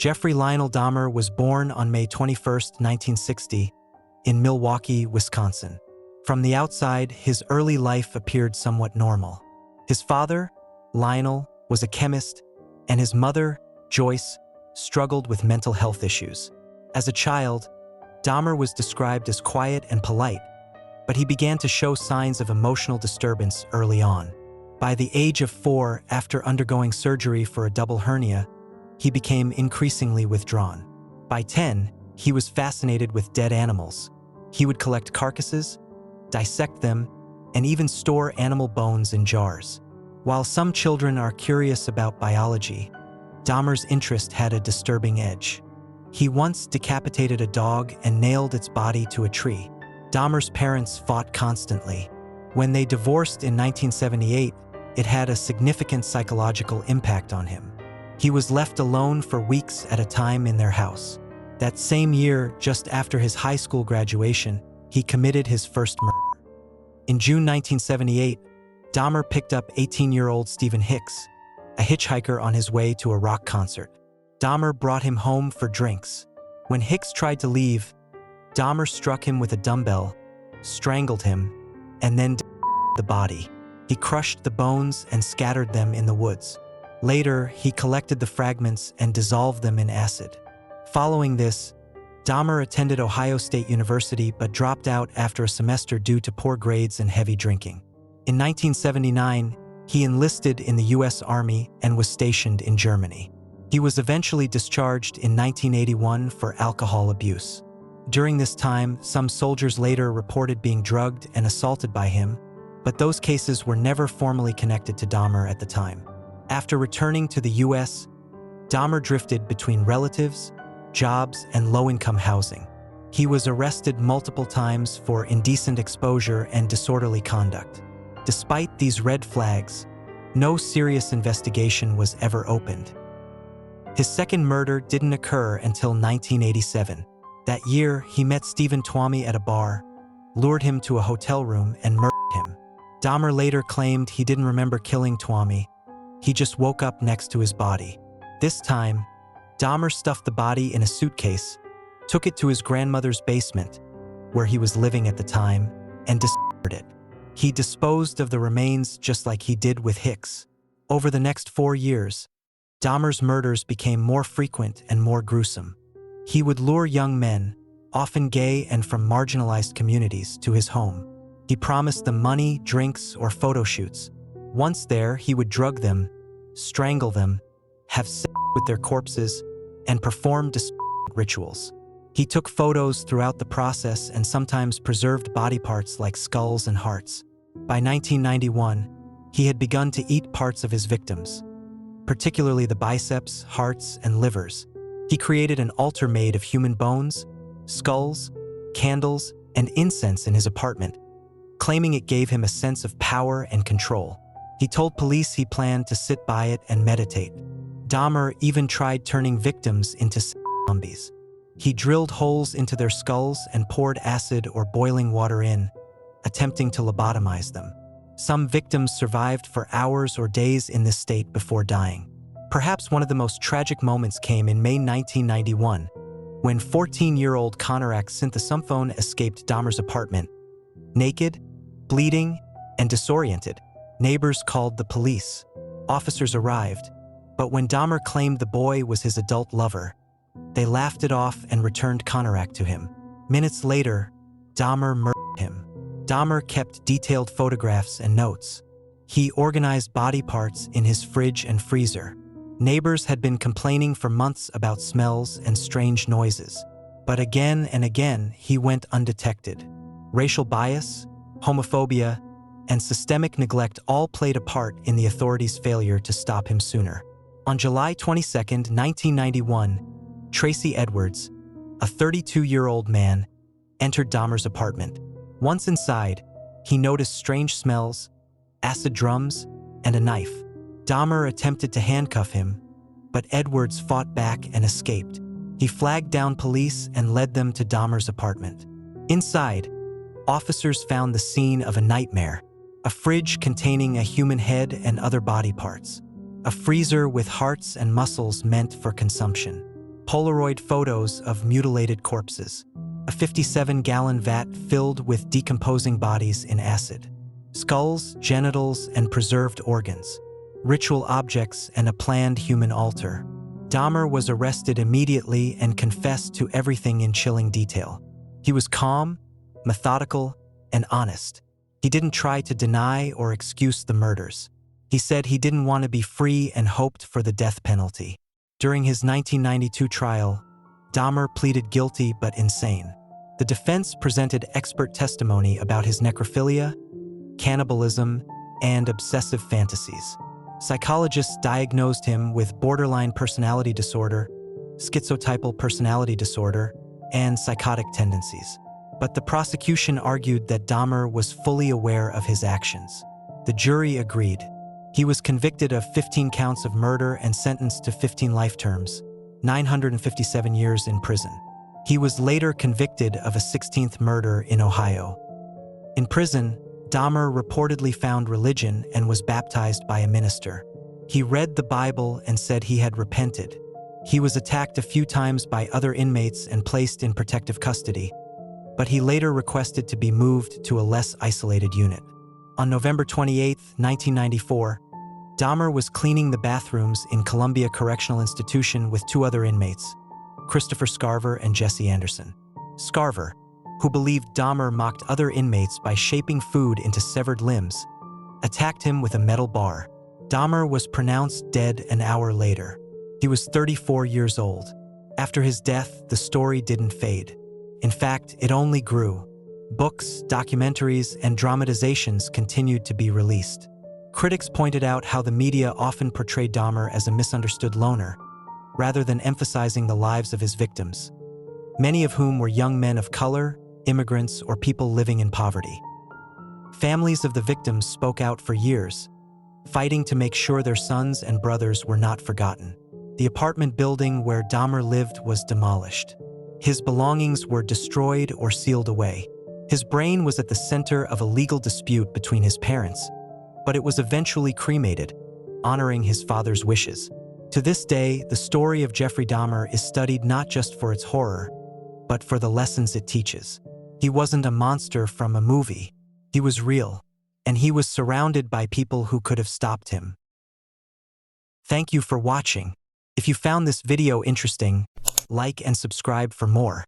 Jeffrey Lionel Dahmer was born on May 21, 1960, in Milwaukee, Wisconsin. From the outside, his early life appeared somewhat normal. His father, Lionel, was a chemist, and his mother, Joyce, struggled with mental health issues. As a child, Dahmer was described as quiet and polite, but he began to show signs of emotional disturbance early on. By the age of 4, after undergoing surgery for a double hernia, he became increasingly withdrawn. By 10, he was fascinated with dead animals. He would collect carcasses, dissect them, and even store animal bones in jars. While some children are curious about biology, Dahmer's interest had a disturbing edge. He once decapitated a dog and nailed its body to a tree. Dahmer's parents fought constantly. When they divorced in 1978, it had a significant psychological impact on him. He was left alone for weeks at a time in their house. That same year, just after his high school graduation, he committed his first murder. In June 1978, Dahmer picked up 18-year-old Stephen Hicks, a hitchhiker on his way to a rock concert. Dahmer brought him home for drinks. When Hicks tried to leave, Dahmer struck him with a dumbbell, strangled him, and then the body. He crushed the bones and scattered them in the woods. Later, he collected the fragments and dissolved them in acid. Following this, Dahmer attended Ohio State University but dropped out after a semester due to poor grades and heavy drinking. In 1979, he enlisted in the U.S. Army and was stationed in Germany. He was eventually discharged in 1981 for alcohol abuse. During this time, some soldiers later reported being drugged and assaulted by him, but those cases were never formally connected to Dahmer at the time. After returning to the U.S., Dahmer drifted between relatives, jobs, and low-income housing. He was arrested multiple times for indecent exposure and disorderly conduct. Despite these red flags, no serious investigation was ever opened. His second murder didn't occur until 1987. That year, he met Stephen Twomey at a bar, lured him to a hotel room, and murdered him. Dahmer later claimed he didn't remember killing Twomey. He just woke up next to his body. This time, Dahmer stuffed the body in a suitcase, took it to his grandmother's basement, where he was living at the time, and dismembered it. He disposed of the remains just like he did with Hicks. Over the next 4 years, Dahmer's murders became more frequent and more gruesome. He would lure young men, often gay and from marginalized communities, to his home. He promised them money, drinks, or photo shoots. Once there, he would drug them, strangle them, have sex with their corpses, and perform rituals. He took photos throughout the process and sometimes preserved body parts like skulls and hearts. By 1991, he had begun to eat parts of his victims, particularly the biceps, hearts, and livers. He created an altar made of human bones, skulls, candles, and incense in his apartment, claiming it gave him a sense of power and control. He told police he planned to sit by it and meditate. Dahmer even tried turning victims into zombies. He drilled holes into their skulls and poured acid or boiling water in, attempting to lobotomize them. Some victims survived for hours or days in this state before dying. Perhaps one of the most tragic moments came in May 1991, when 14-year-old Conorak Synthesumphone escaped Dahmer's apartment. Naked, bleeding, and disoriented, neighbors called the police. Officers arrived, but when Dahmer claimed the boy was his adult lover, they laughed it off and returned Conorak to him. Minutes later, Dahmer murdered him. Dahmer kept detailed photographs and notes. He organized body parts in his fridge and freezer. Neighbors had been complaining for months about smells and strange noises, but again and again he went undetected. Racial bias, homophobia, and systemic neglect all played a part in the authorities' failure to stop him sooner. On July 22, 1991, Tracy Edwards, a 32-year-old man, entered Dahmer's apartment. Once inside, he noticed strange smells, acid drums, and a knife. Dahmer attempted to handcuff him, but Edwards fought back and escaped. He flagged down police and led them to Dahmer's apartment. Inside, officers found the scene of a nightmare: a fridge containing a human head and other body parts, a freezer with hearts and muscles meant for consumption, Polaroid photos of mutilated corpses, a 57-gallon vat filled with decomposing bodies in acid, skulls, genitals, and preserved organs, ritual objects, and a planned human altar. Dahmer was arrested immediately and confessed to everything in chilling detail. He was calm, methodical, and honest. He didn't try to deny or excuse the murders. He said he didn't want to be free and hoped for the death penalty. During his 1992 trial, Dahmer pleaded guilty but insane. The defense presented expert testimony about his necrophilia, cannibalism, and obsessive fantasies. Psychologists diagnosed him with borderline personality disorder, schizotypal personality disorder, and psychotic tendencies. But the prosecution argued that Dahmer was fully aware of his actions. The jury agreed. He was convicted of 15 counts of murder and sentenced to 15 life terms, 957 years in prison. He was later convicted of a 16th murder in Ohio. In prison, Dahmer reportedly found religion and was baptized by a minister. He read the Bible and said he had repented. He was attacked a few times by other inmates and placed in protective custody, but he later requested to be moved to a less isolated unit. On November 28, 1994, Dahmer was cleaning the bathrooms in Columbia Correctional Institution with two other inmates, Christopher Scarver and Jesse Anderson. Scarver, who believed Dahmer mocked other inmates by shaping food into severed limbs, attacked him with a metal bar. Dahmer was pronounced dead an hour later. He was 34 years old. After his death, the story didn't fade. In fact, it only grew. Books, documentaries, and dramatizations continued to be released. Critics pointed out how the media often portrayed Dahmer as a misunderstood loner, rather than emphasizing the lives of his victims, many of whom were young men of color, immigrants, or people living in poverty. Families of the victims spoke out for years, fighting to make sure their sons and brothers were not forgotten. The apartment building where Dahmer lived was demolished. His belongings were destroyed or sealed away. His brain was at the center of a legal dispute between his parents, but it was eventually cremated, honoring his father's wishes. To this day, the story of Jeffrey Dahmer is studied not just for its horror, but for the lessons it teaches. He wasn't a monster from a movie. He was real, and he was surrounded by people who could have stopped him. Thank you for watching. If you found this video interesting, like and subscribe for more.